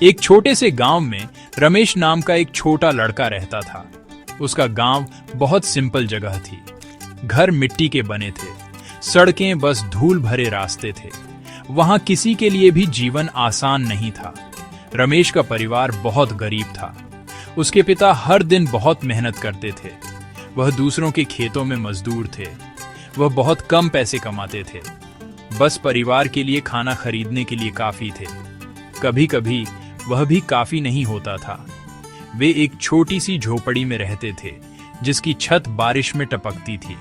एक छोटे से गांव में रमेश नाम का एक छोटा लड़का रहता था। उसका गांव बहुत सिंपल जगह थी। घर मिट्टी के बने थे, सड़कें बस धूल भरे रास्ते थे। वहां किसी के लिए भी जीवन आसान नहीं था। रमेश का परिवार बहुत गरीब था। उसके पिता हर दिन बहुत मेहनत करते थे। वह दूसरों के खेतों में मजदूर थे। वह बहुत कम पैसे कमाते थे, बस परिवार के लिए खाना खरीदने के लिए काफी थे। कभी कभी वह भी काफी नहीं होता था। वे एक छोटी सी झोपड़ी में रहते थे जिसकी छत बारिश में टपकती थी।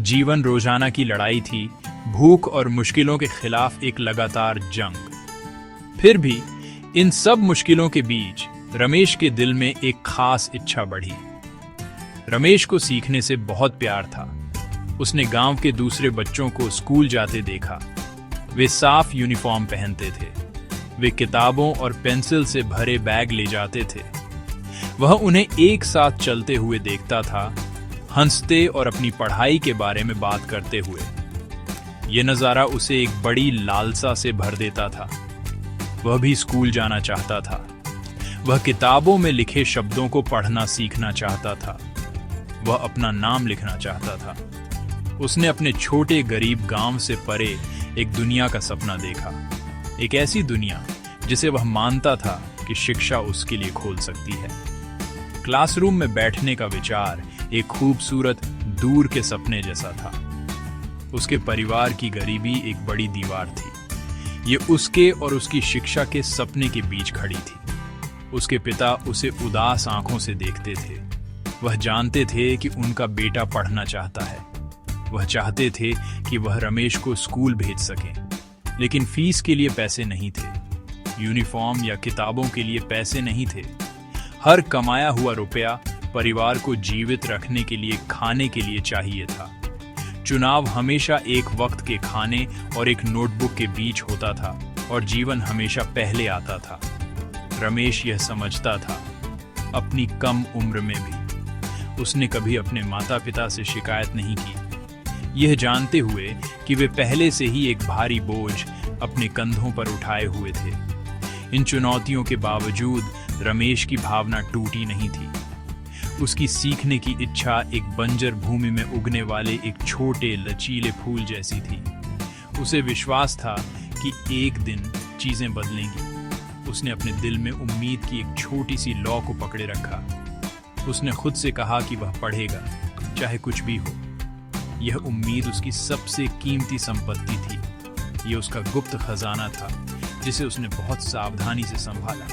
जीवन रोजाना की लड़ाई थी, भूख और मुश्किलों के खिलाफ एक लगातार जंग। फिर भी इन सब मुश्किलों के बीच रमेश के दिल में एक खास इच्छा बढ़ी। रमेश को सीखने से बहुत प्यार था। उसने गांव के दूसरे बच्चों को स्कूल जाते देखा। वे साफ यूनिफॉर्म पहनते थे। वे किताबों और पेंसिल से भरे बैग ले जाते थे। वह उन्हें एक साथ चलते हुए देखता था, हंसते और अपनी पढ़ाई के बारे में बात करते हुए। यह नजारा उसे एक बड़ी लालसा से भर देता था। वह भी स्कूल जाना चाहता था। वह किताबों में लिखे शब्दों को पढ़ना सीखना चाहता था। वह अपना नाम लिखना चाहता था। उसने अपने छोटे गरीब गांव से परे एक दुनिया का सपना देखा। एक ऐसी दुनिया जिसे वह मानता था कि शिक्षा उसके लिए खोल सकती है। क्लासरूम में बैठने का विचार एक खूबसूरत दूर के सपने जैसा था। उसके परिवार की गरीबी एक बड़ी दीवार थी। ये उसके और उसकी शिक्षा के सपने के बीच खड़ी थी। उसके पिता उसे उदास आंखों से देखते थे। वह जानते थे कि उनका बेटा पढ़ना चाहता है। वह चाहते थे कि वह रमेश को स्कूल भेज सकें, लेकिन फीस के लिए पैसे नहीं थे। यूनिफॉर्म या किताबों के लिए पैसे नहीं थे। हर कमाया हुआ रुपया परिवार को जीवित रखने के लिए, खाने के लिए चाहिए था। चुनाव हमेशा एक वक्त के खाने और एक नोटबुक के बीच होता था, और जीवन हमेशा पहले आता था। रमेश यह समझता था। अपनी कम उम्र में भी उसने कभी अपने माता पिता से शिकायत नहीं की, यह जानते हुए कि वे पहले से ही एक भारी बोझ अपने कंधों पर उठाए हुए थे। इन चुनौतियों के बावजूद रमेश की भावना टूटी नहीं थी। उसकी सीखने की इच्छा एक बंजर भूमि में उगने वाले एक छोटे लचीले फूल जैसी थी। उसे विश्वास था कि एक दिन चीजें बदलेंगी। उसने अपने दिल में उम्मीद की एक छोटी सी लौ को पकड़े रखा। उसने खुद से कहा कि वह पढ़ेगा, चाहे कुछ भी हो। यह उम्मीद उसकी सबसे कीमती संपत्ति थी। यह उसका गुप्त खजाना था जिसे उसने बहुत सावधानी से संभाला।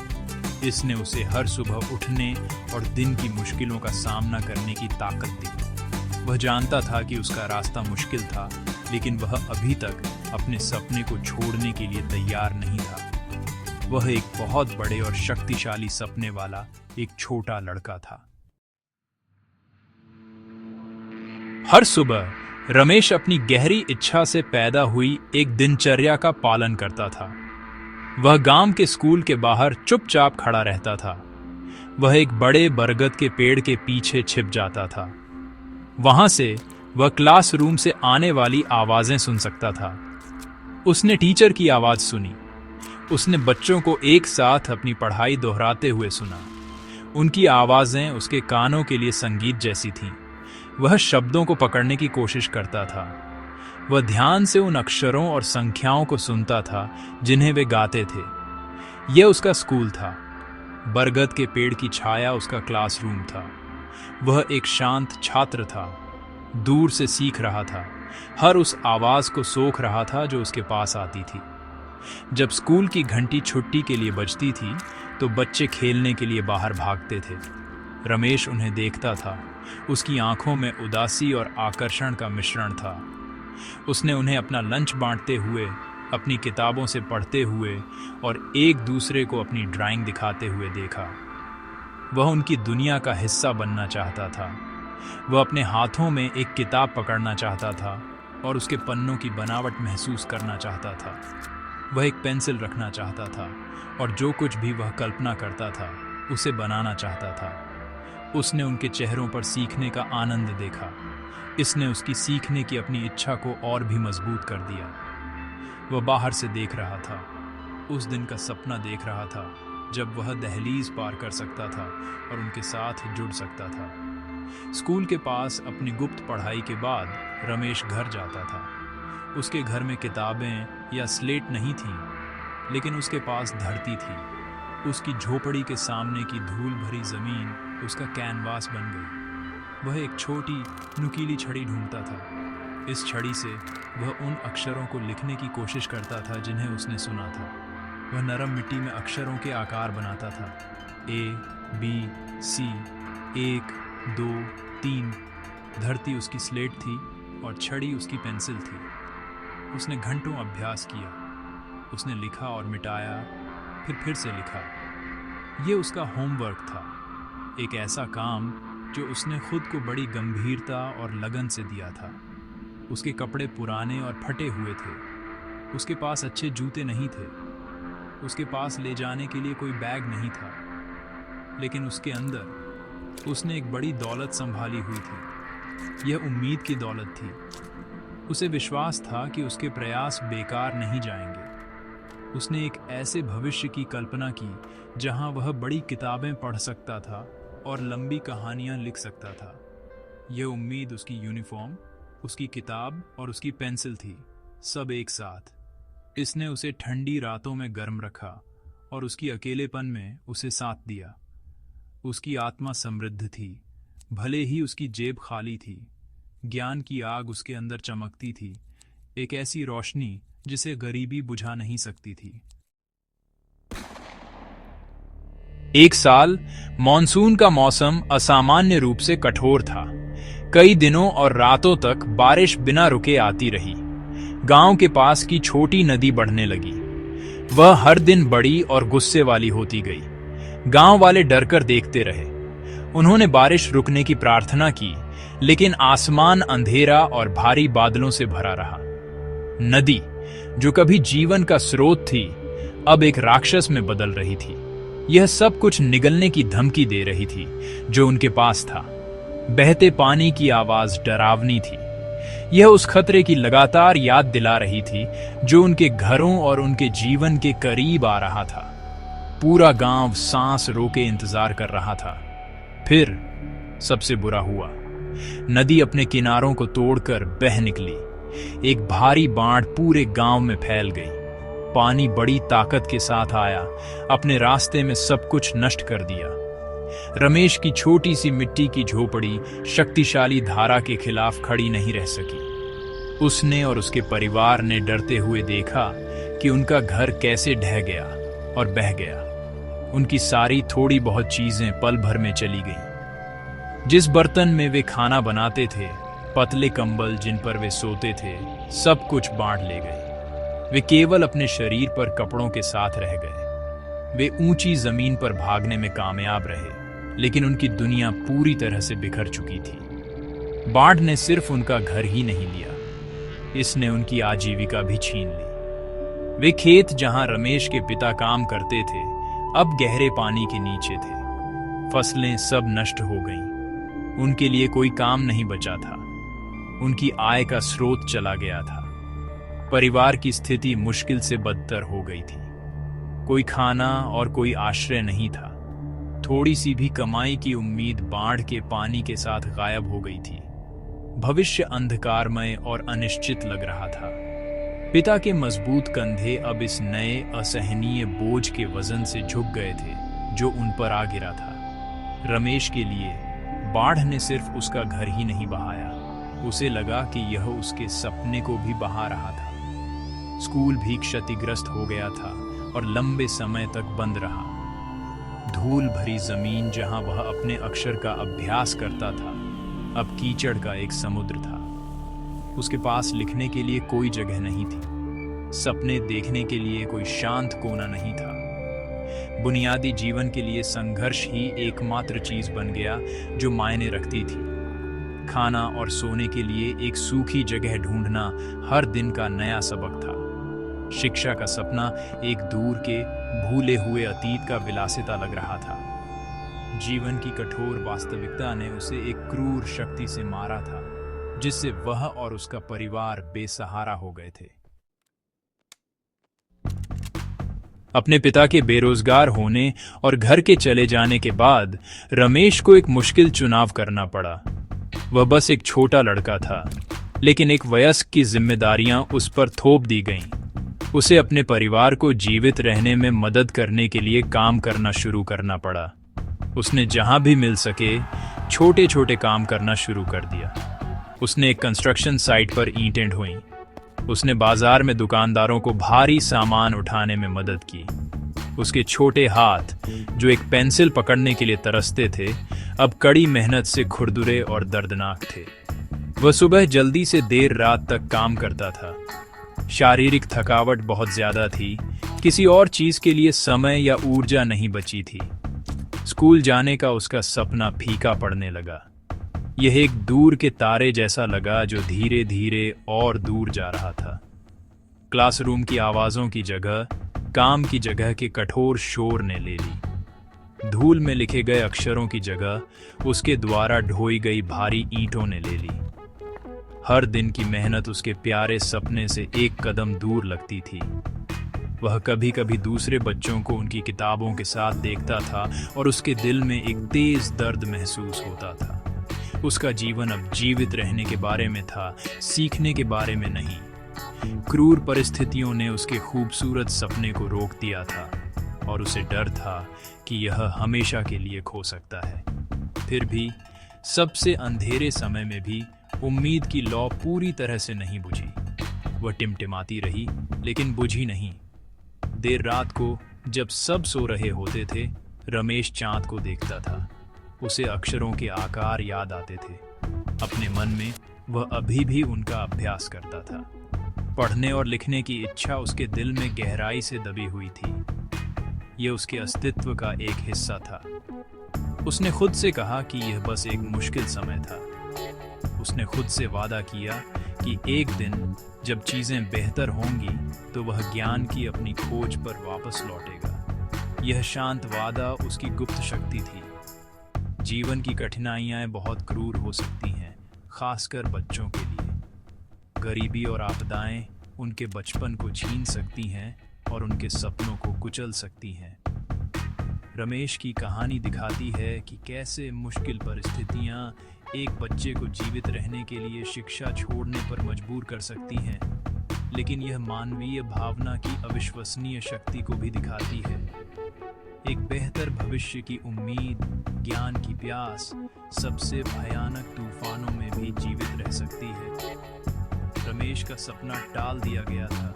इसने उसे हर सुबह उठने और दिन की मुश्किलों का सामना करने की ताकत दी। वह जानता था कि उसका रास्ता मुश्किल था, लेकिन वह अभी तक अपने सपने को छोड़ने के लिए तैयार नहीं था। वह एक बहुत बड़े और शक्तिशाली सपने वाला एक छोटा लड़का था। हर सुबह रमेश अपनी गहरी इच्छा से पैदा हुई एक दिनचर्या का पालन करता था। वह गांव के स्कूल के बाहर चुपचाप खड़ा रहता था। वह एक बड़े बरगद के पेड़ के पीछे छिप जाता था। वहां से वह क्लासरूम से आने वाली आवाजें सुन सकता था। उसने टीचर की आवाज सुनी। उसने बच्चों को एक साथ अपनी पढ़ाई दोहराते हुए सुना। उनकी आवाजें उसके कानों के लिए संगीत जैसी थीं। वह शब्दों को पकड़ने की कोशिश करता था। वह ध्यान से उन अक्षरों और संख्याओं को सुनता था जिन्हें वे गाते थे। यह उसका स्कूल था। बरगद के पेड़ की छाया उसका क्लासरूम था। वह एक शांत छात्र था, दूर से सीख रहा था, हर उस आवाज को सोख रहा था जो उसके पास आती थी। जब स्कूल की घंटी छुट्टी के लिए बजती थी तो बच्चे खेलने के लिए बाहर भागते थे। रमेश उन्हें देखता था। उसकी आंखों में उदासी और आकर्षण का मिश्रण था। उसने उन्हें अपना लंच बांटते हुए, अपनी किताबों से पढ़ते हुए और एक दूसरे को अपनी ड्राइंग दिखाते हुए देखा। वह उनकी दुनिया का हिस्सा बनना चाहता था। वह अपने हाथों में एक किताब पकड़ना चाहता था और उसके पन्नों की बनावट महसूस करना चाहता था। वह एक पेंसिल रखना चाहता था और जो कुछ भी वह कल्पना करता था उसे बनाना चाहता था। उसने उनके चेहरों पर सीखने का आनंद देखा। इसने उसकी सीखने की अपनी इच्छा को और भी मजबूत कर दिया। वह बाहर से देख रहा था, उस दिन का सपना देख रहा था जब वह दहलीज पार कर सकता था और उनके साथ जुड़ सकता था। स्कूल के पास अपनी गुप्त पढ़ाई के बाद रमेश घर जाता था। उसके घर में किताबें या स्लेट नहीं थी, लेकिन उसके पास धरती थी। उसकी झोपड़ी के सामने की धूल भरी जमीन उसका कैनवास बन गई। वह एक छोटी नुकीली छड़ी ढूंढता था। इस छड़ी से वह उन अक्षरों को लिखने की कोशिश करता था जिन्हें उसने सुना था। वह नरम मिट्टी में अक्षरों के आकार बनाता था। A, B, C, 1, 2, 3। धरती उसकी स्लेट थी और छड़ी उसकी पेंसिल थी। उसने घंटों अभ्यास किया। उसने लिखा और मिटाया, फिर से लिखा। ये उसका होमवर्क था, एक ऐसा काम जो उसने खुद को बड़ी गंभीरता और लगन से दिया था। उसके कपड़े पुराने और फटे हुए थे। उसके पास अच्छे जूते नहीं थे। उसके पास ले जाने के लिए कोई बैग नहीं था। लेकिन उसके अंदर उसने एक बड़ी दौलत संभाली हुई थी। यह उम्मीद की दौलत थी। उसे विश्वास था कि उसके प्रयास बेकार नहीं जाएंगे। उसने एक ऐसे भविष्य की कल्पना की जहां वह बड़ी किताबें पढ़ सकता था और लंबी कहानियां लिख सकता था। यह उम्मीद उसकी यूनिफॉर्म, उसकी किताब और उसकी पेंसिल थी, सब एक साथ। इसने उसे ठंडी रातों में गर्म रखा और उसकी अकेलेपन में उसे साथ दिया। उसकी आत्मा समृद्ध थी, भले ही उसकी जेब खाली थी। ज्ञान की आग उसके अंदर चमकती थी, एक ऐसी रोशनी जिसे गरीबी बुझा नहीं सकती थी। एक साल मॉनसून का मौसम असामान्य रूप से कठोर था। कई दिनों और रातों तक बारिश बिना रुके आती रही। गांव के पास की छोटी नदी बढ़ने लगी। वह हर दिन बड़ी और गुस्से वाली होती गई। गांव वाले डरकर देखते रहे। उन्होंने बारिश रुकने की प्रार्थना की, लेकिन आसमान अंधेरा और भारी बादलों से भरा रहा। नदी, जो कभी जीवन का स्रोत थी, अब एक राक्षस में बदल रही थी। यह सब कुछ निगलने की धमकी दे रही थी जो उनके पास था। बहते पानी की आवाज डरावनी थी। यह उस खतरे की लगातार याद दिला रही थी जो उनके घरों और उनके जीवन के करीब आ रहा था। पूरा गांव सांस रोके इंतजार कर रहा था। फिर सबसे बुरा हुआ। नदी अपने किनारों को तोड़कर बह निकली। एक भारी बाढ़ पूरे गांव में फैल गई। पानी बड़ी ताकत के साथ आया, अपने रास्ते में सब कुछ नष्ट कर दिया। रमेश की छोटी सी मिट्टी की झोपड़ी शक्तिशाली धारा के खिलाफ खड़ी नहीं रह सकी। उसने और उसके परिवार ने डरते हुए देखा कि उनका घर कैसे ढह गया और बह गया। उनकी सारी थोड़ी बहुत चीजें पल भर में चली गईं। जिस बर्तन में वे खाना बनाते थे, पतले कंबल जिन पर वे सोते थे, सब कुछ बांट ले गए। वे केवल अपने शरीर पर कपड़ों के साथ रह गए। वे ऊंची जमीन पर भागने में कामयाब रहे, लेकिन उनकी दुनिया पूरी तरह से बिखर चुकी थी। बाढ़ ने सिर्फ उनका घर ही नहीं लिया, इसने उनकी आजीविका भी छीन ली। वे खेत जहां रमेश के पिता काम करते थे, अब गहरे पानी के नीचे थे। फसलें सब नष्ट हो गईं। उनके लिए कोई काम नहीं बचा था। उनकी आय का स्रोत चला गया था। परिवार की स्थिति मुश्किल से बदतर हो गई थी। कोई खाना और कोई आश्रय नहीं था। थोड़ी सी भी कमाई की उम्मीद बाढ़ के पानी के साथ गायब हो गई थी। भविष्य अंधकारमय और अनिश्चित लग रहा था। पिता के मजबूत कंधे अब इस नए असहनीय बोझ के वजन से झुक गए थे जो उन पर आ गिरा था। रमेश के लिए बाढ़ ने सिर्फ उसका घर ही नहीं बहाया, उसे लगा कि यह उसके सपने को भी बहा रहा था। स्कूल भी क्षतिग्रस्त हो गया था और लंबे समय तक बंद रहा। धूल भरी जमीन जहां वह अपने अक्षर का अभ्यास करता था, अब कीचड़ का एक समुद्र था। उसके पास लिखने के लिए कोई जगह नहीं थी। सपने देखने के लिए कोई शांत कोना नहीं था। बुनियादी जीवन के लिए संघर्ष ही एकमात्र चीज बन गया जो मायने रखती थी। खाना और सोने के लिए एक सूखी जगह ढूंढना हर दिन का नया सबक था। शिक्षा का सपना एक दूर के भूले हुए अतीत का विलासिता लग रहा था। जीवन की कठोर वास्तविकता ने उसे एक क्रूर शक्ति से मारा था, जिससे वह और उसका परिवार बेसहारा हो गए थे। अपने पिता के बेरोजगार होने और घर के चले जाने के बाद रमेश को एक मुश्किल चुनाव करना पड़ा। वह बस एक छोटा लड़का था, लेकिन एक वयस्क की जिम्मेदारियां उस पर थोप दी गईं। उसे अपने परिवार को जीवित रहने में मदद करने के लिए काम करना शुरू करना पड़ा। उसने जहां भी मिल सके छोटे छोटे काम करना शुरू कर दिया। उसने एक कंस्ट्रक्शन साइट पर ईंटें ढोईं। उसने बाजार में दुकानदारों को भारी सामान उठाने में मदद की। उसके छोटे हाथ, जो एक पेंसिल पकड़ने के लिए तरसते थे, अब कड़ी मेहनत से खुरदुरे और दर्दनाक थे। वह सुबह जल्दी से देर रात तक काम करता था। शारीरिक थकावट बहुत ज्यादा थी, किसी और चीज के लिए समय या ऊर्जा नहीं बची थी। स्कूल जाने का उसका सपना फीका पड़ने लगा। यह एक दूर के तारे जैसा लगा जो धीरे धीरे और दूर जा रहा था। क्लासरूम की आवाजों की जगह काम की जगह के कठोर शोर ने ले ली। धूल में लिखे गए अक्षरों की जगह उसके द्वारा ढोई गई भारी ईंटों ने ले ली। हर दिन की मेहनत उसके प्यारे सपने से एक कदम दूर लगती थी। वह कभी कभी दूसरे बच्चों को उनकी किताबों के साथ देखता था और उसके दिल में एक तेज दर्द महसूस होता था। उसका जीवन अब जीवित रहने के बारे में था, सीखने के बारे में नहीं। क्रूर परिस्थितियों ने उसके खूबसूरत सपने को रोक दिया था और उसे डर था कि यह हमेशा के लिए खो सकता है। फिर भी सबसे अंधेरे समय में भी उम्मीद की लौ पूरी तरह से नहीं बुझी। वह टिमटिमाती रही, लेकिन बुझी नहीं। देर रात को जब सब सो रहे होते थे, रमेश चांद को देखता था। उसे अक्षरों के आकार याद आते थे। अपने मन में वह अभी भी उनका अभ्यास करता था। पढ़ने और लिखने की इच्छा उसके दिल में गहराई से दबी हुई थी। यह उसके अस्तित्व का एक हिस्सा था। उसने खुद से कहा कि यह बस एक मुश्किल समय था। उसने खुद से वादा किया कि एक दिन जब चीजें बेहतर होंगी तो वह ज्ञान की अपनी खोज पर वापस लौटेगा। यह शांत वादा उसकी गुप्त शक्ति थी। जीवन की कठिनाइयां बहुत क्रूर हो सकती हैं, खासकर बच्चों के लिए। गरीबी और आपदाएं उनके बचपन को छीन सकती हैं और उनके सपनों को कुचल सकती हैं। रमेश की कहानी दिखाती है कि कैसे मुश्किल परिस्थितियां एक बच्चे को जीवित रहने के लिए शिक्षा छोड़ने पर मजबूर कर सकती हैं, लेकिन यह मानवीय भावना की अविश्वसनीय शक्ति को भी दिखाती है। एक बेहतर भविष्य की उम्मीद, ज्ञान की प्यास सबसे भयानक तूफानों में भी जीवित रह सकती है। रमेश का सपना टाल दिया गया था,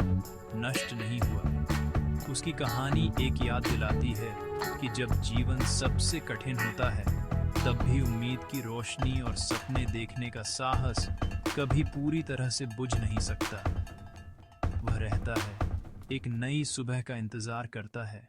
नष्ट नहीं हुआ। उसकी कहानी एक याद दिलाती है कि जब जीवन सबसे कठिन होता है, तब भी उम्मीद की रोशनी और सपने देखने का साहस कभी पूरी तरह से बुझ नहीं सकता। वह रहता है, एक नई सुबह का इंतजार करता है,